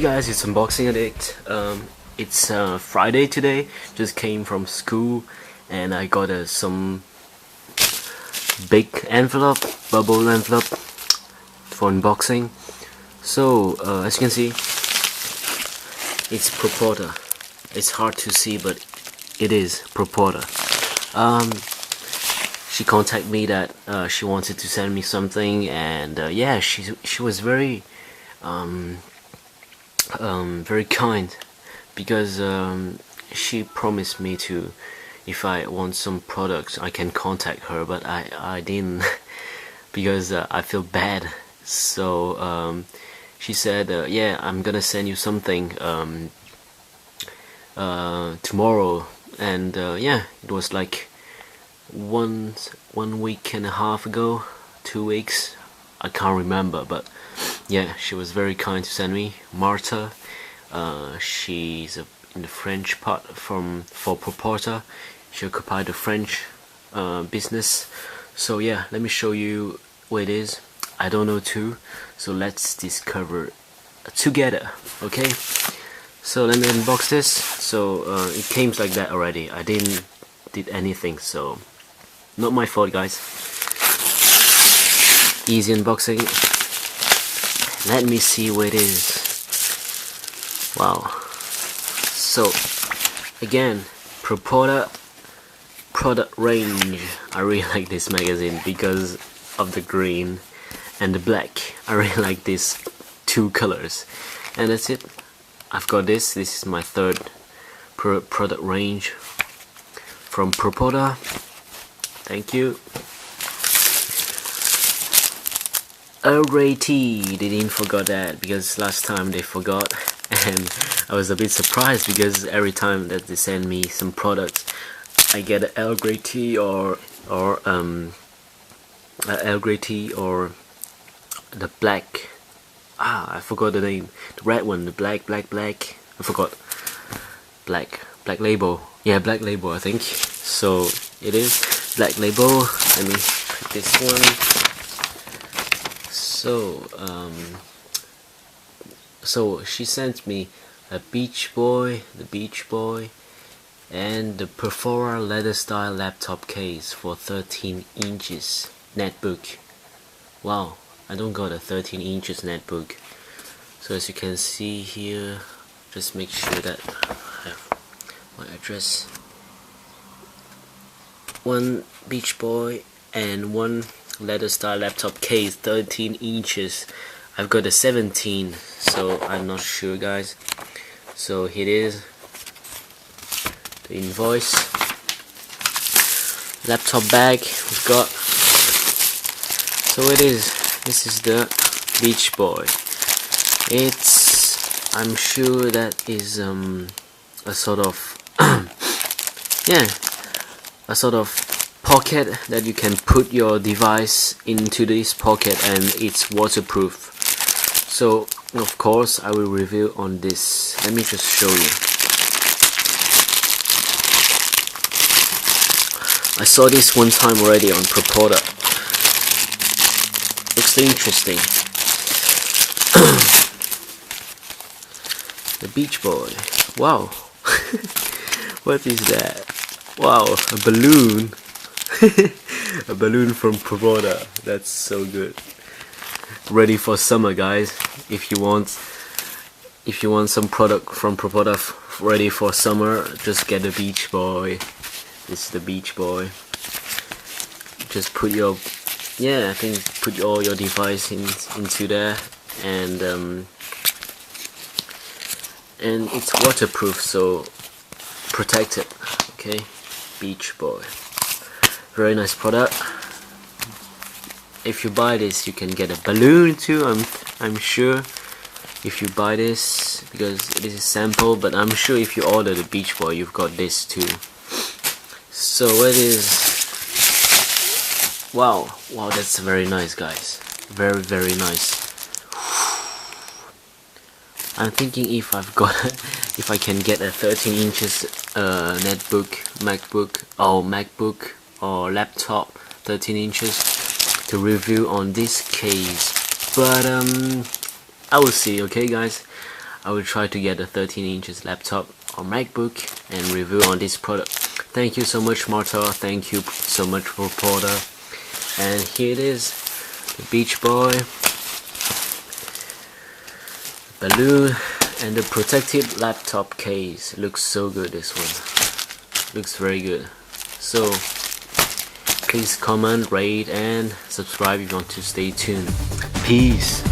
guys, it's Unboxing Addict. It's Friday today. Just came from school and I got some big envelope, bubble envelope for unboxing. So as you can see, it's Proporta. It's hard to see, but it is Proporta. She contacted me that she wanted to send me something, and yeah, she was very very kind, because she promised me to, if I want some products, I can contact her, but I didn't because I feel bad. So she said, yeah, I'm gonna send you something tomorrow, and yeah, it was like one week and a half ago, 2 weeks, I can't remember, but yeah, she was very kind to send me. Marta, she's in the French part for Proporta. She occupied the French business. So yeah, let me show you what it is. I don't know too, so let's discover together. Okay, so let me unbox this. So it came like that already. I didn't did anything, so not my fault, guys. Easy unboxing. Let me see what it is. Wow. So again, Proporta product range. I really like this magazine because of the green and the black. I really like these two colors, and that's it. I've got this. This is my third product range from Proporta. Thank you. Earl Grey tea, they didn't forget that, because last time they forgot, and I was a bit surprised because every time that they send me some products, I get an Earl Grey tea or Earl Grey tea or the black. I forgot the name. The red one, the black. I forgot. Black label. Yeah, black label, I think. So it is black label. Let me put this one. So she sent me a Beach Boy, and the Proporta leather style laptop case for 13 inches netbook. Wow, I don't got a 13 inches netbook. So as you can see here, just make sure that I have my address. One Beach Boy and one leather style laptop case, 13 inches. I've got a 17, so I'm not sure, guys. So here it is, the invoice, laptop bag we've got. So it is, this is the Beach Boy. It's, I'm sure that is a sort of yeah, a sort of pocket that you can put your device into this pocket, and it's waterproof. So of course I will review on this. Let me just show you. I saw this one time already on Proporta. Looks interesting. The Beach Boy. Wow. What is that? Wow, a balloon. A balloon from Proporta. That's so good. Ready for summer, guys. If you want some product from Proporta ready for summer, just get the Beach Boy. This is the Beach Boy. Just put your, yeah, I think put all your device into there, and it's waterproof, so protect it. Okay, Beach Boy. Very nice product. If you buy this, you can get a balloon too. I'm sure if you buy this, because this is sample, but I'm sure if you order the Beach Boy, you've got this too. So it is. Wow, that's very nice, guys. Very nice. I'm thinking if I can get a 13 inches MacBook or laptop 13 inches to review on this case, but I will see. Okay, guys, I will try to get a 13 inches laptop or MacBook and review on this product. Thank you so much, Marta. Thank you so much, Proporta. And here it is, the Beach Boy, balloon, and the protected laptop case. Looks so good, this one. Looks very good. So please comment, rate, and subscribe if you want to stay tuned. Peace.